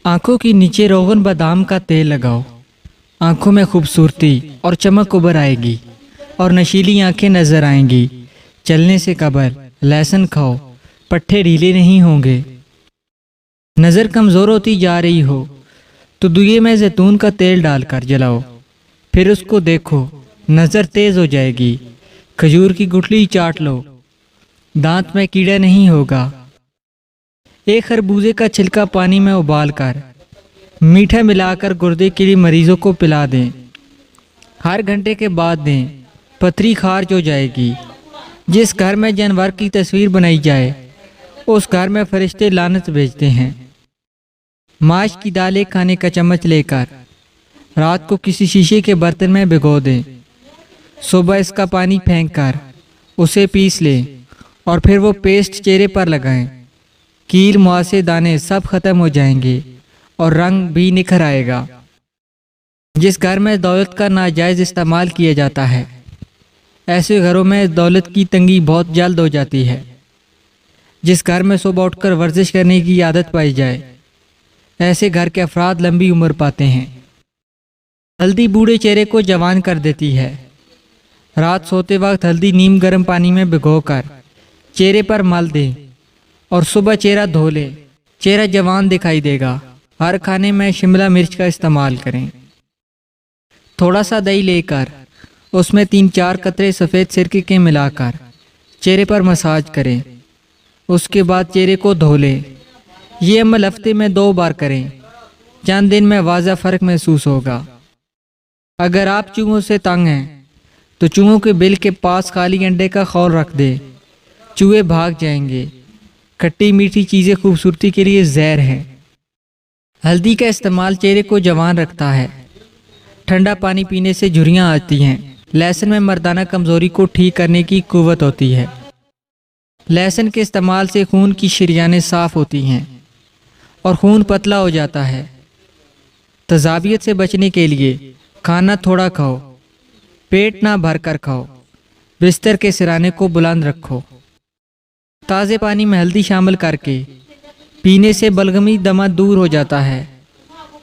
आंखों के नीचे रोगन बादाम का तेल लगाओ। आंखों में खूबसूरती और चमक उभर आएगी और नशीली आंखें नजर आएंगी। चलने से कबल लहसुन खाओ, पट्टे ढीले नहीं होंगे। नज़र कमज़ोर होती जा रही हो तो दुए में जैतून का तेल डालकर जलाओ, फिर उसको देखो, नज़र तेज हो जाएगी। खजूर की गुठली चाट लो, दांत में कीड़ा नहीं होगा। एक खरबूजे का छिलका पानी में उबालकर मीठा मिलाकर गुर्दे के लिए मरीजों को पिला दें। हर घंटे के बाद दें, पथरी खारिज हो जाएगी। जिस घर में जानवर की तस्वीर बनाई जाए उस घर में फरिश्ते लानत भेजते हैं। माश की दाल एक खाने का चम्मच लेकर रात को किसी शीशे के बर्तन में भिगो दें। सुबह इसका पानी फेंककर उसे पीस लें और फिर वो पेस्ट चेहरे पर लगाएं। कील, मुहासे, दाने सब खत्म हो जाएंगे और रंग भी निखर आएगा। जिस घर में दौलत का नाजायज इस्तेमाल किया जाता है, ऐसे घरों में दौलत की तंगी बहुत जल्द हो जाती है। जिस घर में सुबह उठकर वर्जिश करने की आदत पाई जाए, ऐसे घर के अफराद लंबी उम्र पाते हैं। हल्दी बूढ़े चेहरे को जवान कर देती है। रात सोते वक्त हल्दी नीम गर्म पानी में भिगोकर चेहरे पर मल दें और सुबह चेहरा धो लें। चेहरा जवान दिखाई देगा। हर खाने में शिमला मिर्च का इस्तेमाल करें। थोड़ा सा दही लेकर उसमें 3-4 कतरे सफ़ेद सिरके के मिलाकर चेहरे पर मसाज करें। उसके बाद चेहरे को धो लें। ये अमल हफ्ते में 2 बार करें। चंद दिन में वाज़ा फ़र्क महसूस होगा। अगर आप चूहों से तंग हैं तो चूहों के बिल के पास खाली अंडे का खौल रख दे, चूहे भाग जाएंगे। खट्टी मीठी चीज़ें खूबसूरती के लिए जहर हैं। हल्दी का इस्तेमाल चेहरे को जवान रखता है। ठंडा पानी पीने से झुर्रियाँ आती हैं। लहसुन में मर्दाना कमज़ोरी को ठीक करने की कुव्वत होती है। लहसुन के इस्तेमाल से खून की शरियानें साफ़ होती हैं और खून पतला हो जाता है। तजाबियत से बचने के लिए खाना थोड़ा खाओ, पेट ना भर कर खाओ। बिस्तर के सिराने को बुलंद रखो। ताज़े पानी में हल्दी शामिल करके पीने से बलगमी दमा दूर हो जाता है।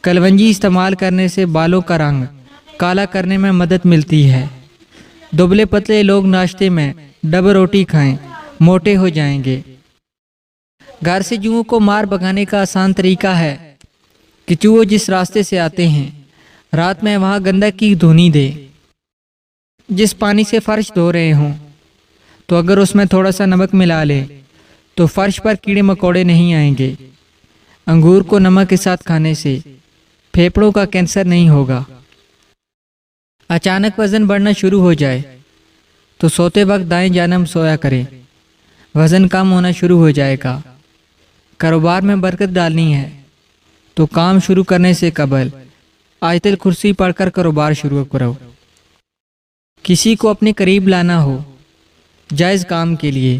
कलवंजी इस्तेमाल करने से बालों का रंग काला करने में मदद मिलती है। दुबले पतले लोग नाश्ते में डबल रोटी खाएं, मोटे हो जाएंगे। घर से चूहों को मार भगाने का आसान तरीका है कि चूहे जिस रास्ते से आते हैं रात में वहाँ गंदक की धुनी दे। जिस पानी से फर्श धो रहे हों तो अगर उसमें थोड़ा सा नमक मिला ले तो फर्श पर कीड़े मकोड़े नहीं आएंगे। अंगूर को नमक के साथ खाने से फेफड़ों का कैंसर नहीं होगा। अचानक वज़न बढ़ना शुरू हो जाए तो सोते वक्त दाएं जानब सोया करें। वज़न कम होना शुरू हो जाएगा। कारोबार में बरकत डालनी है तो काम शुरू करने से कबल आयतल कुर्सी पढ़कर कारोबार शुरू करो। किसी को अपने करीब लाना हो जायज़ काम के लिए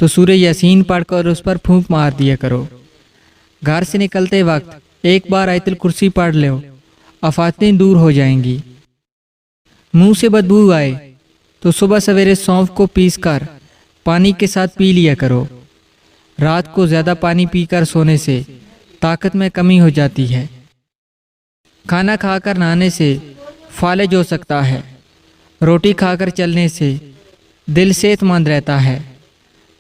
तो सूरह यासीन पढ़कर उस पर फूंक मार दिया करो। घर से निकलते वक्त एक बार आयतल कुर्सी पढ़ लो, आफातें दूर हो जाएंगी। मुंह से बदबू आए तो सुबह सवेरे सौंफ को पीसकर पानी के साथ पी लिया करो। रात को ज़्यादा पानी पीकर सोने से ताकत में कमी हो जाती है। खाना खाकर नहाने से फालिज हो सकता है। रोटी खाकर चलने से दिल सेहतमंद रहता है।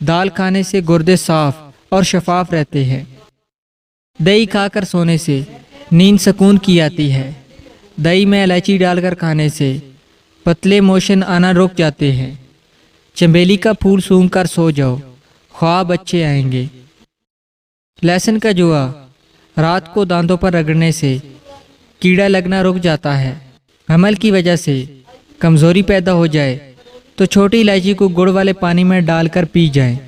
दाल खाने से गुर्दे साफ और शफाफ रहते हैं। दही खाकर सोने से नींद सुकून की आती है। दही में इलायची डालकर खाने से पतले मोशन आना रुक जाते हैं। चमेली का फूल सूंघ कर सो जाओ, ख्वाब अच्छे आएंगे। लहसुन का जुआ रात को दांतों पर रगड़ने से कीड़ा लगना रुक जाता है। हमल की वजह से कमज़ोरी पैदा हो जाए तो छोटी इलायची को गुड़ वाले पानी में डालकर पी जाएं।